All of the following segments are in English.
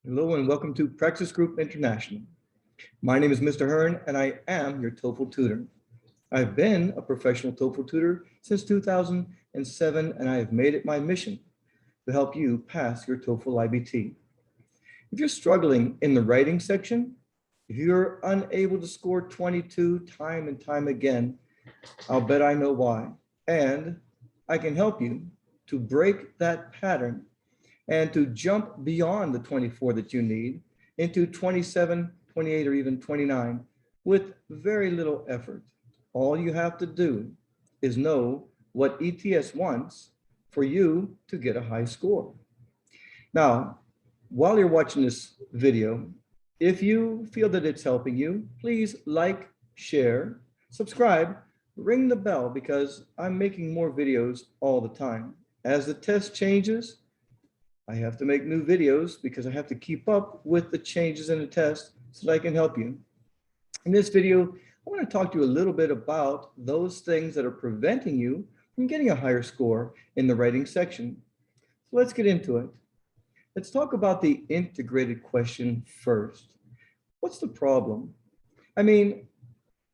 Hello and welcome to Practice Group International. My name is Mr. Hearn and I am your TOEFL tutor. I've been a professional TOEFL tutor since 2007 and I have made it my mission to help you pass your TOEFL IBT. If you're struggling in the writing section, if you're unable to score 22 time and time again, I'll bet I know why. And I can help you to break that pattern and to jump beyond the 24 that you need into 27, 28, or even 29 with very little effort. All you have to do is know what ETS wants for you to get a high score. Now, while you're watching this video, if you feel that it's helping you, please like, share, subscribe, ring the bell because I'm making more videos all the time. As the test changes, I have to make new videos because I have to keep up with the changes in the test so that I can help you. In this video, I want to talk to you a little bit about those things that are preventing you from getting a higher score in the writing section. So let's get into it. Let's talk about the integrated question first. What's the problem? I mean,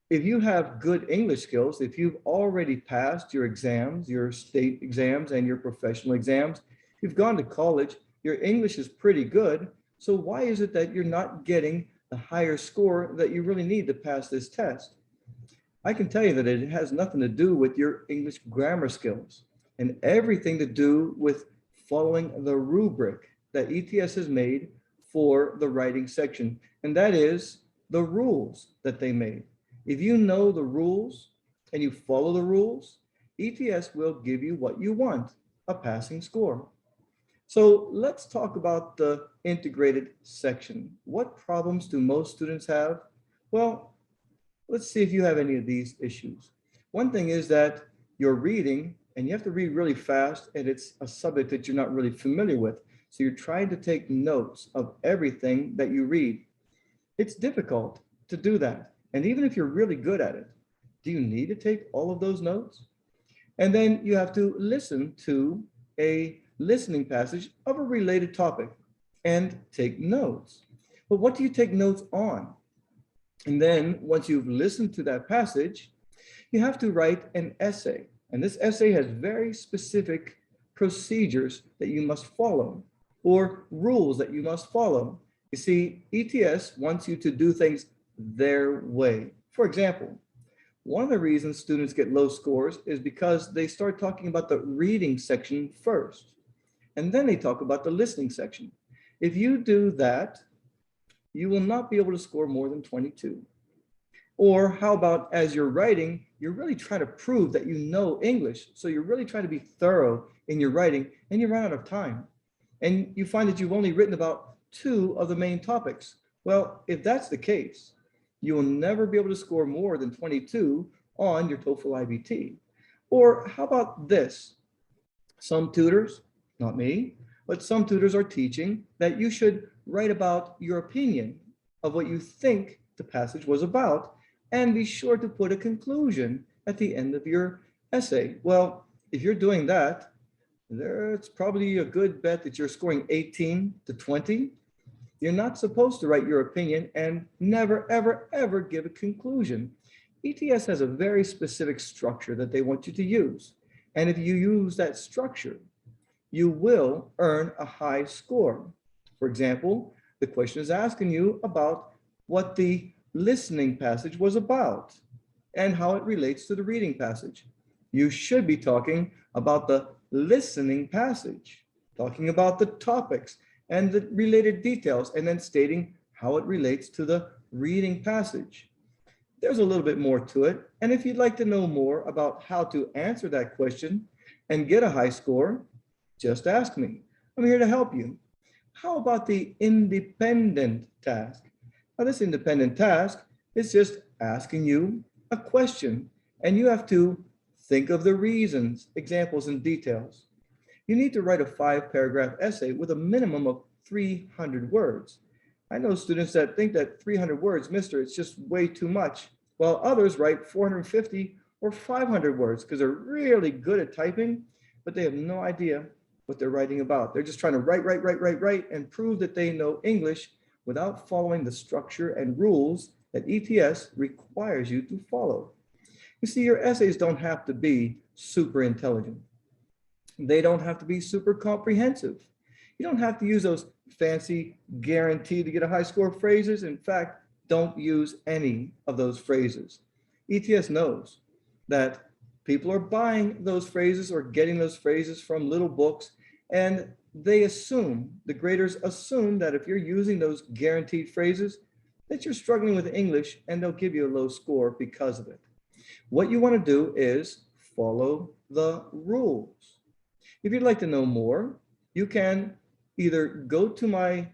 if you have good English skills, if you've already passed your exams, your state exams and your professional exams, you've gone to college, your English is pretty good. So why is it that you're not getting the higher score that you really need to pass this test? I can tell you that it has nothing to do with your English grammar skills and everything to do with following the rubric that ETS has made for the writing section. And that is the rules that they made. If you know the rules and you follow the rules, ETS will give you what you want, a passing score. So let's talk about the integrated section. What problems do most students have? Well, let's see if you have any of these issues. One thing is that you're reading and you have to read really fast and it's a subject that you're not really familiar with. So you're trying to take notes of everything that you read. It's difficult to do that. And even if you're really good at it, do you need to take all of those notes? And then you have to listen to a listening passage of a related topic and take notes. But what do you take notes on? And then once you've listened to that passage, you have to write an essay. And this essay has very specific procedures that you must follow or rules that you must follow. You see, ETS wants you to do things their way. For example, one of the reasons students get low scores is because they start talking about the reading section first. And then they talk about the listening section. If you do that, you will not be able to score more than 22. Or how about as you're writing, you're really trying to prove that you know English. So you're really trying to be thorough in your writing and you run out of time. And you find that you've only written about 2 of the main topics. Well, if that's the case, you will never be able to score more than 22 on your TOEFL IBT. Or how about this? Some tutors, not me, but some tutors are teaching that you should write about your opinion of what you think the passage was about and be sure to put a conclusion at the end of your essay. Well, if you're doing that, it's probably a good bet that you're scoring 18 to 20. You're not supposed to write your opinion and never, ever, ever give a conclusion. ETS has a very specific structure that they want you to use. And if you use that structure, you will earn a high score. For example, the question is asking you about what the listening passage was about and how it relates to the reading passage. You should be talking about the listening passage, talking about the topics and the related details, and then stating how it relates to the reading passage. There's a little bit more to it. And if you'd like to know more about how to answer that question and get a high score, just ask me. I'm here to help you. How about the independent task? Now, this independent task is just asking you a question, and you have to think of the reasons, examples, and details. You need to write a 5-paragraph essay with a minimum of 300 words. I know students that think that 300 words, mister, it's just way too much, while others write 450 or 500 words because they're really good at typing, but they have no idea what they're writing about. They're just trying to write, and prove that they know English without following the structure and rules that ETS requires you to follow. You see, your essays don't have to be super intelligent. They don't have to be super comprehensive. You don't have to use those fancy guaranteed to get a high score phrases. In fact, don't use any of those phrases. ETS knows that people are buying those phrases or getting those phrases from little books, and they assume, the graders assume, that if you're using those guaranteed phrases, that you're struggling with English, and they'll give you a low score because of it. What you want to do is follow the rules. If you'd like to know more, you can either go to my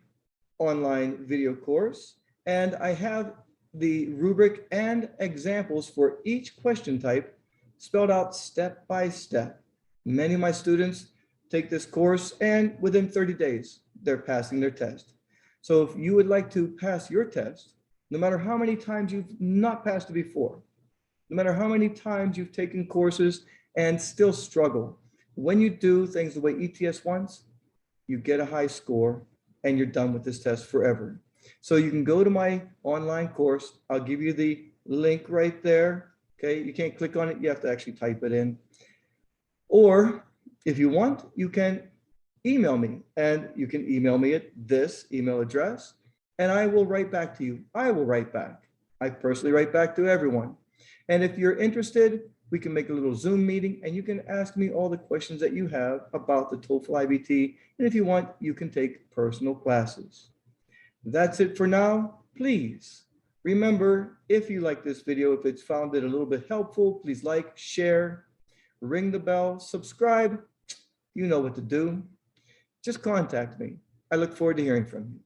online video course, and I have the rubric and examples for each question type spelled out step by step. Many of my students take this course, and within 30 days, they're passing their test. So if you would like to pass your test, no matter how many times you've not passed it before, no matter how many times you've taken courses and still struggle, when you do things the way ETS wants, you get a high score and you're done with this test forever. So you can go to my online course. I'll give you the link right there. Okay, you can't click on it. You have to actually type it in. Or if you want, you can email me, and you can email me at this email address, and I will write back to you. I will write back. I personally write back to everyone. And if you're interested, we can make a little Zoom meeting, and you can ask me all the questions that you have about the TOEFL IBT. And if you want, you can take personal classes. That's it for now. Please remember, if you like this video, if it's found it a little bit helpful, please like, share, ring the bell, subscribe. You know what to do. Just contact me. I look forward to hearing from you.